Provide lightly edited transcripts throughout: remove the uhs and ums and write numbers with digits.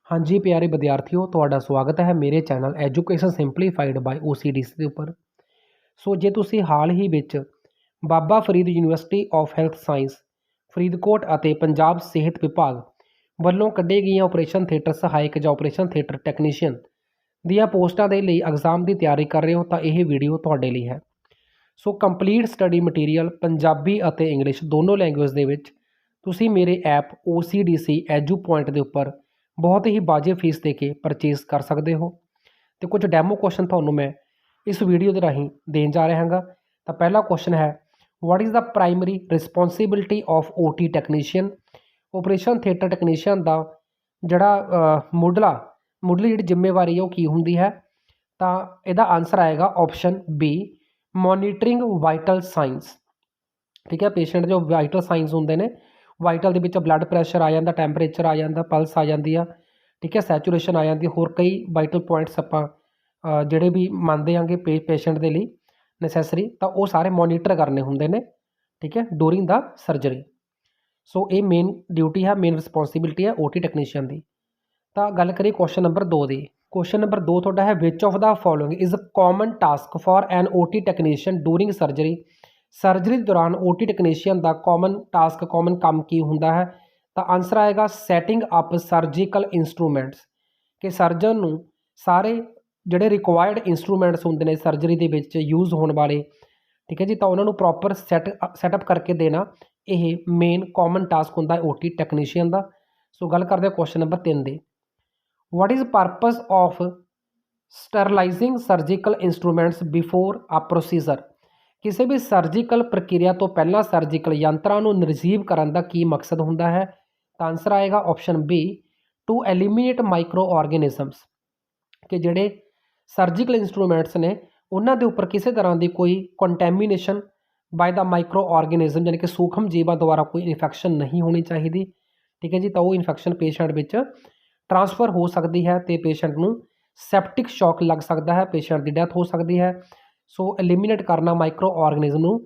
हाँ जी प्यारे विद्यार्थियों, ਤੁਹਾਡਾ ਸਵਾਗਤ ਹੈ ਮੇਰੇ channel education simplified by OCDC ਦੇ ਉੱਪਰ। ਸੋ ਜੇ ਤੁਸੀਂ ਹਾਲ ਹੀ ਵਿੱਚ Baba Farid university of health science Faridkot ਅਤੇ ਪੰਜਾਬ ਸਿਹਤ ਵਿਭਾਗ ਵੱਲੋਂ ਕੱਢੇ ਗਈਆਂ ਆਪਰੇਸ਼ਨ ਥੀਏਟਰ ਸਹਾਇਕ ਜਾਂ ਆਪਰੇਸ਼ਨ ਥੀਏਟਰ ਟੈਕਨੀਸ਼ੀਅਨ ਦੀਆਂ ਪੋਸਟਾਂ ਦੇ ਲਈ ਐਗਜ਼ਾਮ ਦੀ ਤਿਆਰੀ ਕਰ ਰਹੇ ਹੋ ਤਾਂ ਇਹ ਵੀਡੀਓ ਤੁਹਾਡੇ ਲਈ ਹੈ। ਸੋ ਕੰਪਲੀਟ ਸਟੱਡੀ ਮਟੀਰੀਅਲ ਪੰਜਾਬੀ ਅਤੇ ਇੰਗਲਿਸ਼ ਦੋਨੋਂ ਲੈਂਗੁਏਜ ਦੇ ਵਿੱਚ ਤੁਸੀਂ ਮੇਰੇ ਐਪ OCDC ਐਜੂ ਪੁਆਇੰਟ ਦੇ ਉੱਪਰ ਬਹੁਤ ਹੀ ਵਾਜਿਬ ਫੀਸ ਦੇ ਕੇ ਪਰਚੇਸ ਕਰ ਸਕਦੇ ਹੋ। ਤੇ ਕੁਝ ਡੈਮੋ ਕੁਐਸਚਨ ਤੁਹਾਨੂੰ ਮੈਂ ਇਸ ਵੀਡੀਓ ਦੇ ਰਾਹੀਂ ਦੇਣ ਜਾ ਰਿਹਾ ਹਾਂ। ਤਾਂ ਪਹਿਲਾ ਕੁਐਸਚਨ ਹੈ, what is the primary responsibility of OT technician. Operation theatre technician ਦਾ ਜਿਹੜਾ ਮੁੱਢਲੀ ਜਿਹੜੀ ਜ਼ਿੰਮੇਵਾਰੀ ਹੈ ਉਹ ਕੀ ਹੁੰਦੀ ਹੈ। ਤਾਂ ਇਹਦਾ ਆਨਸਰ ਆਏਗਾ option B, monitoring vital sinus. ਠੀਕ ਹੈ, ਪੇਸ਼ੈਂਟ ਜੋ ਵਾਈਟਲ ਸਾਈਨਸ ਹੁੰਦੇ ਨੇ, ਵਾਈਟਲ ਦੇ ਵਿੱਚ ਬਲੱਡ ਪ੍ਰੈਸ਼ਰ ਆ ਜਾਂਦਾ, ਟੈਂਪਰੇਚਰ ਆ ਜਾਂਦਾ, ਪਲਸ ਆ ਜਾਂਦੀ ਆ, ਠੀਕ ਹੈ, ਸੈਚੂਰੇਸ਼ਨ ਆ ਜਾਂਦੀ, ਹੋਰ ਕਈ ਵਾਈਟਲ ਪੁਆਇੰਟਸ ਆਪਾਂ ਜਿਹੜੇ ਵੀ ਮੰਨਦੇ ਆਂਗੇ ਪੇਸ਼ੈਂਟ ਦੇ ਲਈ ਨੈਸੈਸਰੀ, ਤਾਂ ਉਹ ਸਾਰੇ ਮੋਨੀਟਰ ਕਰਨੇ ਹੁੰਦੇ ਨੇ, ਠੀਕ ਹੈ, ਡੂਰਿੰਗ ਦਾ ਸਰਜਰੀ। ਸੋ ਇਹ ਮੇਨ ਡਿਊਟੀ ਹੈ, ਮੇਨ ਰਿਸਪੌਂਸਿਬਿਲਿਟੀ ਹੈ OT ਟੈਕਨੀਸ਼ੀਅਨ ਦੀ। ਤਾਂ ਗੱਲ ਕਰੀਏ ਕੁਐਸਚਨ ਨੰਬਰ 2 ਦੀ। ਕੁਐਸਚਨ ਨੰਬਰ 2 ਤੁਹਾਡਾ ਹੈ, which of the following is common task for N OT technician during surgery. Surgery ਦੌਰਾਨ OT ਟੈਕਨੀਸ਼ੀਅਨ ਦਾ ਕਾਮਨ ਕੰਮ ਕੀ ਹੁੰਦਾ ਹੈ। ਤਾਂ ਆਨਸਰ ਆਏਗਾ ਸੈਟਿੰਗ ਅਪ ਸਰਜੀਕਲ ਇੰਸਟਰੂਮੈਂਟਸ, ਕਿ ਸਰਜਨ ਨੂੰ ਸਾਰੇ ਜਿਹੜੇ ਰਿਕੁਆਇਰਡ ਇੰਸਟਰੂਮੈਂਟਸ ਹੁੰਦੇ ਨੇ ਸਰਜਰੀ ਦੇ ਵਿੱਚ ਯੂਜ਼ ਹੋਣ ਵਾਲੇ, ਠੀਕ ਹੈ ਜੀ, ਤਾਂ ਉਹਨਾਂ ਨੂੰ ਪ੍ਰੋਪਰ ਸੈਟਅਪ ਕਰਕੇ ਦੇਣਾ, ਇਹ ਮੇਨ ਕਾਮਨ ਟਾਸਕ ਹੁੰਦਾ ਹੈ OT ਟੈਕਨੀਸ਼ੀਅਨ ਦਾ। ਸੋ ਗੱਲ ਕਰਦੇ ਹਾਂ ਕੁਐਸਚਨ ਨੰਬਰ 3 ਦੀ। What is purpose of sterilising surgical instruments before a procedure. ਕਿਸੇ ਵੀ ਸਰਜੀਕਲ ਪ੍ਰਕਿਰਿਆ ਤੋਂ ਪਹਿਲਾਂ ਸਰਜੀਕਲ ਯੰਤਰਾਂ ਨੂੰ ਨਿਰਜੀਵ ਕਰਨ ਦਾ ਕੀ ਮਕਸਦ ਹੁੰਦਾ ਹੈ। ਤਾਂ ਆਨਸਰ ਆਏਗਾ ਆਪਸ਼ਨ ਬੀ, ਟੂ ਐਲੀਮੀਨੇਟ ਮਾਈਕਰੋ ਆਰਗੇਨਿਜ਼ਮਸ, ਕਿ ਜਿਹੜੇ ਸਰਜੀਕਲ ਇੰਸਟਰੂਮੈਂਟਸ ਨੇ ਉਹਨਾਂ ਦੇ ਉੱਪਰ ਕਿਸੇ ਤਰ੍ਹਾਂ ਦੀ ਕੋਈ ਕੰਟੈਮੀਨੇਸ਼ਨ ਬਾਏ ਦਾ ਮਾਈਕਰੋ ਆਰਗੇਨਿਜ਼ਮ, ਯਾਨੀ ਕਿ ਸੂਖਮ ਜੀਵਾਂ ਦੁਆਰਾ ਕੋਈ ਇਨਫੈਕਸ਼ਨ ਨਹੀਂ ਹੋਣੀ ਚਾਹੀਦੀ, ਠੀਕ ਹੈ ਜੀ। ਤਾਂ ਉਹ ਇਨਫੈਕਸ਼ਨ ਪੇਸ਼ੈਂਟ ਵਿੱਚ ਟਰਾਂਸਫਰ ਹੋ ਸਕਦੀ ਹੈ ਅਤੇ ਪੇਸ਼ੈਂਟ ਨੂੰ ਸੈਪਟਿਕ ਸ਼ੌਕ ਲੱਗ ਸਕਦਾ ਹੈ, ਪੇਸ਼ੈਂਟ ਦੀ ਡੈਥ ਹੋ ਸਕਦੀ ਹੈ। ਸੋ ਐਲੀਮੀਨੇਟ ਕਰਨਾ ਮਾਈਕਰੋ ਆਰਗੇਨਿਜ਼ਮ ਨੂੰ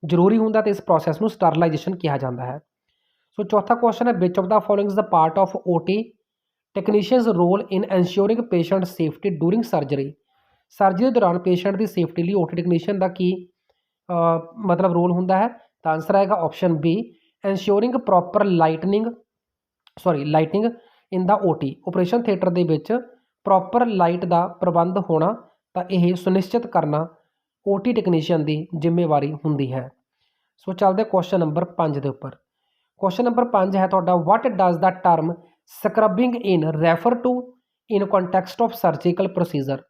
ਜ਼ਰੂਰੀ ਹੁੰਦਾ ਅਤੇ ਇਸ ਪ੍ਰੋਸੈਸ ਨੂੰ ਸਟਰਲਾਈਜੇਸ਼ਨ ਕਿਹਾ ਜਾਂਦਾ ਹੈ। ਸੋ ਚੌਥਾ ਕੁਐਸਚਨ ਹੈ, which of the following is the part of OT technician's role in ensuring patient safety during surgery. Surgery ਦੌਰਾਨ ਪੇਸ਼ੈਂਟ ਦੀ ਸੇਫਟੀ ਲਈ OT ਟੈਕਨੀਸ਼ੀਅਨ ਦਾ ਕੀ ਮਤਲਬ ਰੋਲ ਹੁੰਦਾ ਹੈ। ਤਾਂ ਆਨਸਰ ਆਏਗਾ option B, ensuring proper lightning in the OT। Operation theatre ਦੇ ਵਿੱਚ ਪ੍ਰੋਪਰ ਲਾਈਟ ਦਾ ਪ੍ਰਬੰਧ ਹੋਣਾ, ਤਾਂ ਇਹ ਸੁਨਿਸ਼ਚਿਤ ਕਰਨਾ OT ਟੈਕਨੀਸ਼ੀਅਨ ਦੀ ਜ਼ਿੰਮੇਵਾਰੀ ਹੁੰਦੀ ਹੈ। ਸੋ ਚੱਲਦੇ ਕੁਐਸਚਨ ਨੰਬਰ 5 ਦੇ ਉੱਪਰ। ਕੁਐਸਚਨ ਨੰਬਰ 5 ਹੈ ਤੁਹਾਡਾ, what does the term scrubbing in refer to in context of surgical procedure.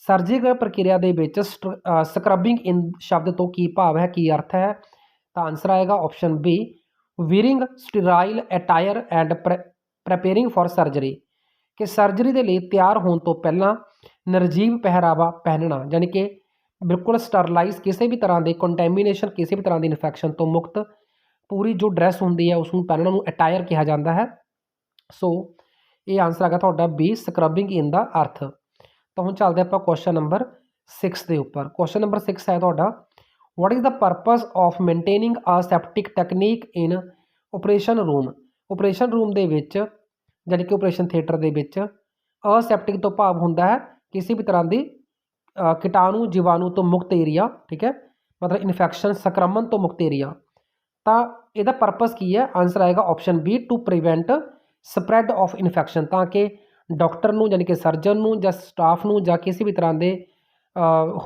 Surgical ਪ੍ਰਕਿਰਿਆ ਦੇ ਵਿੱਚ ਸਕਰਬਿੰਗ ਇਨ ਸ਼ਬਦ ਤੋਂ ਕੀ ਭਾਵ ਹੈ, ਕੀ ਅਰਥ ਹੈ। ਤਾਂ ਆਨਸਰ ਆਏਗਾ option B, wearing sterile attire and preparing for surgery, ਕਿ ਸਰਜਰੀ ਦੇ ਲਈ ਤਿਆਰ ਹੋਣ ਤੋਂ ਪਹਿਲਾਂ ਨਿਰਜੀਵ ਪਹਿਰਾਵਾ ਪਹਿਨਣਾ, ਯਾਨੀ ਕਿ ਬਿਲਕੁਲ ਸਟਰਲਾਈਜ਼, ਕਿਸੇ ਵੀ ਤਰ੍ਹਾਂ ਦੇ ਕੰਟੈਮੀਨੇਸ਼ਨ, ਕਿਸੇ ਵੀ ਤਰ੍ਹਾਂ ਦੀ ਇਨਫੈਕਸ਼ਨ ਤੋਂ ਮੁਕਤ ਪੂਰੀ ਜੋ ਡਰੈਸ ਹੁੰਦੀ ਹੈ ਉਸ ਨੂੰ ਪਹਿਨਣ ਨੂੰ ਅਟਾਇਰ ਕਿਹਾ ਜਾਂਦਾ ਹੈ। ਸੋ ਇਹ ਆਨਸਰ ਹੈਗਾ ਤੁਹਾਡਾ ਬੀ, ਸਕਰਬਿੰਗ ਇਨ ਦਾ ਅਰਥ। ਤਾਂ ਹੁਣ ਚੱਲਦੇ ਆਪਾਂ ਕੁਐਸਚਨ ਨੰਬਰ 6 ਦੇ ਉੱਪਰ। ਕੁਐਸਚਨ ਨੰਬਰ 6 ਹੈ ਤੁਹਾਡਾ, what is the purpose of maintaining aseptic technique in operation room. Operation room ਦੇ ਵਿੱਚ, ਯਾਨੀ ਕਿ ਆਪਰੇਸ਼ਨ ਥੀਏਟਰ ਦੇ ਵਿੱਚ, ਅਸੈਪਟਿਕ ਤੋਂ ਭਾਵ ਹੁੰਦਾ ਹੈ ਕਿਸੇ ਵੀ ਤਰ੍ਹਾਂ ਦੀ ਕੀਟਾਣੂ ਜੀਵਾਣੂ ਤੋਂ ਮੁਕਤ ਏਰੀਆ, ਠੀਕ ਹੈ, ਮਤਲਬ ਇਨਫੈਕਸ਼ਨ ਸੰਕਰਮਣ ਤੋਂ ਮੁਕਤ ਏਰੀਆ। ਤਾਂ ਇਹਦਾ ਪਰਪਸ ਕੀ ਹੈ। ਆਨਸਰ ਆਏਗਾ option B, to prevent spread of infection, ਤਾਂ ਕਿ ਡਾਕਟਰ ਨੂੰ, ਯਾਨੀ ਕਿ ਸਰਜਨ ਨੂੰ ਜਾਂ ਸਟਾਫ ਨੂੰ ਜਾਂ ਕਿਸੇ ਵੀ ਤਰ੍ਹਾਂ ਦੇ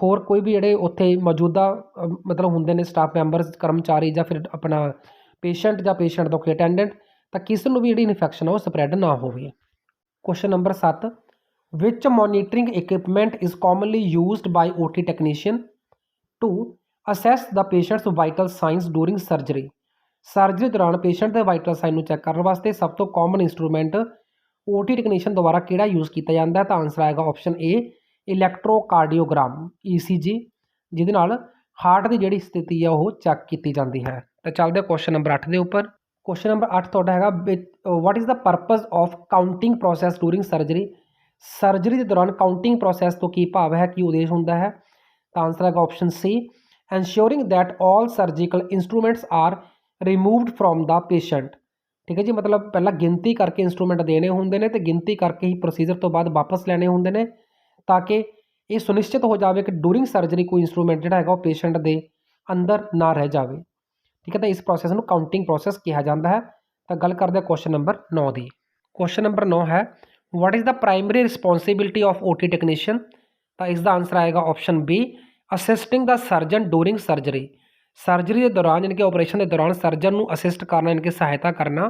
ਹੋਰ ਕੋਈ ਵੀ ਜਿਹੜੇ ਉੱਥੇ ਮੌਜੂਦਾ ਮਤਲਬ ਹੁੰਦੇ ਨੇ ਸਟਾਫ ਮੈਂਬਰਸ, ਕਰਮਚਾਰੀ, ਜਾਂ ਫਿਰ ਆਪਣਾ ਪੇਸ਼ੈਂਟ ਜਾਂ ਪੇਸ਼ੈਂਟ ਦਾ ਕੋਈ ਅਟੈਂਡੈਂਟ, ਤਾਂ ਕਿਸੇ ਨੂੰ ਵੀ ਜਿਹੜੀ ਇਨਫੈਕਸ਼ਨ ਆ ਉਹ ਸਪਰੈਡ ਨਾ ਹੋਵੇ। Question number 7, which monitoring equipment is commonly used by OT technician to assess the patient's vital signs during surgery. Surgery ਦੌਰਾਨ ਪੇਸ਼ੈਂਟ ਦੇ ਵਾਈਟਲ ਸਾਈਨ ਨੂੰ ਚੈੱਕ ਕਰਨ ਵਾਸਤੇ ਸਭ ਤੋਂ ਕਾਮਨ ਇੰਸਟਰੂਮੈਂਟ OT ਟੈਕਨੀਸ਼ੀਅਨ ਦੁਆਰਾ ਕਿਹੜਾ ਯੂਜ਼ ਕੀਤਾ ਜਾਂਦਾ ਹੈ। ਤਾਂ ਆਨਸਰ ਆਏਗਾ ਆਪਸ਼ਨ ਏ, ਇਲੈਕਟ੍ਰੋਕਾਰਡੀਓਗ੍ਰਾਮ ECG, ਜਿਹਦੇ ਨਾਲ ਹਾਰਟ ਦੀ ਜਿਹੜੀ ਸਥਿਤੀ ਹੈ ਉਹ ਚੈੱਕ ਕੀਤੀ ਜਾਂਦੀ ਹੈ। ਤਾਂ ਚੱਲਦੇ ਕੁਐਸਚਨ ਨੰਬਰ 8 ਦੇ ਉੱਪਰ। ਕੁਐਸਚਨ ਨੰਬਰ 8 ਤੁਹਾਡਾ ਹੈਗਾ, ਵਾਟ is the purpose of counting process during surgery. Surgery ਦੇ ਦੌਰਾਨ ਕਾਊਂਟਿੰਗ ਪ੍ਰੋਸੈਸ ਤੋਂ ਕੀ ਭਾਵ ਹੈ, ਕੀ ਉਦੇਸ਼ ਹੁੰਦਾ ਹੈ। ਤਾਂ ਆਨਸਰ ਹੈਗਾ option C, ensuring that all surgical instruments are removed from the patient, ठीक है जी, मतलब पहला गिनती करके इंस्ट्रूमेंट देने होंगे ने, तो गिनती करके ही प्रोसीजर तो बाद वापस लैने होंगे ने, ताकि ये सुनिश्चित हो जाए कि डूरिंग सर्जरी कोई इंस्ट्रूमेंट जोड़ा है पेशेंट के अंदर ना रह जाए। ठीक है, तो इस प्रोसैस को काउंटिंग प्रोसैस कहा जाता है। तो गल करते हैं क्वेश्चन नंबर 9 की। क्वेश्चन नंबर 9 है what is the primary responsibility of OT technician. तो इसका आंसर आएगा option B, assisting the surgeon during surgery. Surgery के दौरान यानी कि ऑपरेशन के दौरान सर्जन को असिस्ट करना यानी कि सहायता करना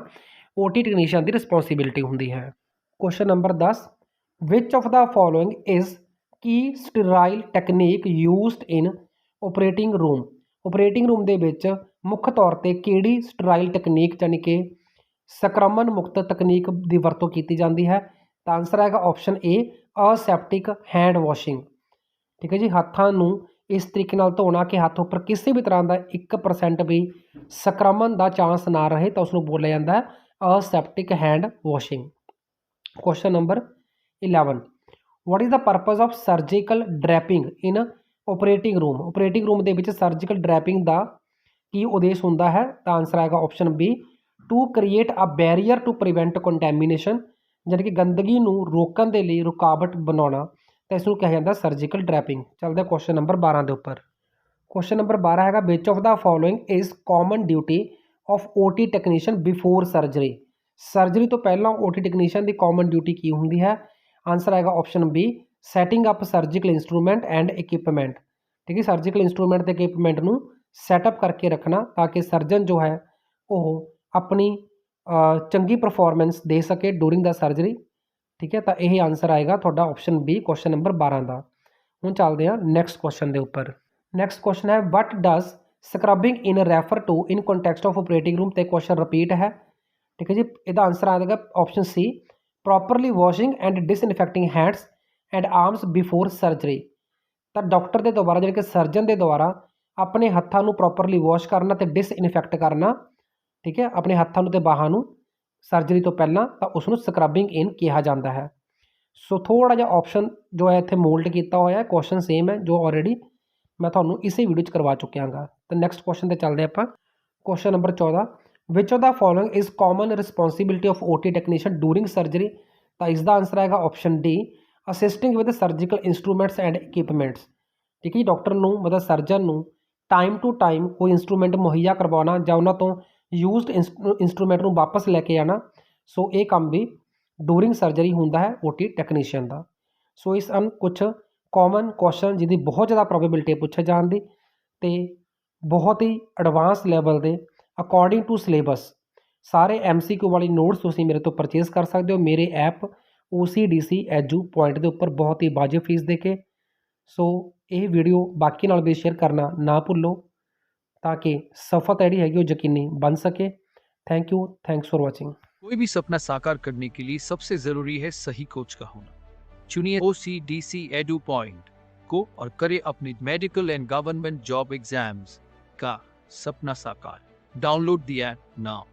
OT टेक्नीशियन की रिस्पॉन्सिबिलिटी होंगी है। Question number 10 which of the following is key sterile technique used in operating room. Operating room के विच मुख्य तौर पर किहड़ी स्टराइल टैक्नीक यानी कि संक्रमण मुक्त तकनीक की वरतों की जाती है। तो आंसर आएगा ऑप्शन ए, असैप्टिक हैंड वॉशिंग। ठीक है जी, हाथों को इस तरीके नाल धोना कि हाथ उपर किसी भी तरह का 1% भी संक्रमण का चांस ना रहे, तो उसको बोलिया जाता है aseptic hand washing. Question number 11 what is the purpose of surgical draping in operating room. Operating room के विच सर्जिकल ड्रैपिंग का की उद्देश्य होंदा है। तो आंसर आएगा option B, to create a barrier to prevent contamination, यानी कि गंदगी नूं रोकण दे लई रुकावट बनाउणा, तो इसनूं कहा जाता सर्जिकल ड्रैपिंग। चलते क्वेश्चन नंबर 12 के उपर। क्वेश्चन नंबर 12 है which of the following is common duty of OT technician before surgery. Surgery तो पहला OT टेक्नीशियन की कॉमन ड्यूटी की होंगी है। आंसर आएगा option B, setting up surgical instrument and equipment. ठीक है, सर्जिकल इंस्ट्रूमेंट ते इक्विपमेंट नूं सैटअप करके रखना ताकि सर्जन जो है वो अपनी चंगी परफॉर्मेंस दे सके डूरिंग द सर्जरी। ठीक है, तो यही आंसर आएगा थोड़ा ऑप्शन बी क्वेश्चन नंबर 12 का। हुण चलते हैं नैक्सट क्वेश्चन के उपर। नैक्सट क्वेश्चन है what does scrubbing in refer to in context of operating room. तो क्वेश्चन रिपीट है। ठीक है जी, इसका आंसर आएगा option C, properly washing and disinfecting hands and arms before surgery. तो डॉक्टर के द्वारा यानी कि सर्जन के द्वारा अपने हत्थों को प्रॉपरली वॉश करना तो डिसइनफैक्ट करना। ठीक है, अपने हत्थों तो बाहों को सर्जरी तो पहला, तो उसको स्क्रबिंग इन कहा जाता है। सो थोड़ा जिहा ऑप्शन जो है इत्थे मोल्ड किया हुआ है, क्वेश्चन सेम है जो ऑलरेडी मैं थोड़ा इसी वीडियो करवा चुकिया हाँ। तो नैक्सट क्वेश्चन पर चलते हैं आप। Question number 14 which of the following is common responsibility of OT technician during surgery. तो इसका आंसर आएगा option D, assisting with surgical instruments and equipments. ठीक है, डॉक्टर को मतलब सर्जन को टाइम टू टाइम कोई इंस्ट्रूमेंट मुहैया करवाना या उन्होंने तो यूजड इंस्ट्रूमेंट को वापस लैके आना। सो ये काम भी डूरिंग सर्जरी होंदा है OT टेक्नीशियन का। सो इस कुछ कॉमन क्वेश्चन जिसकी बहुत ज़्यादा प्रोबेबिलिटी पूछे जाने की, तो बहुत ही एडवांस लैवल के अकॉर्डिंग टू सिलेबस सारे MCQ वाली नोट्स तुसीं मेरे तो परचेज कर सकते हो मेरे ऐप OCDC एजू पॉइंट के उपर बहुत ही वाजिब फीस दे के। सो ये वीडियो बाकी नाल भी शेयर करना ना भुलो ताकि सफलता जी है यकीनी बन सके। Thank you, thanks for watching. कोई भी सपना साकार करने के लिए सबसे जरूरी है सही कोच का होना। चुनिए OCDC एडू पॉइंट को और करें अपनी medical and government job exams का सपना साकार। Download the app now.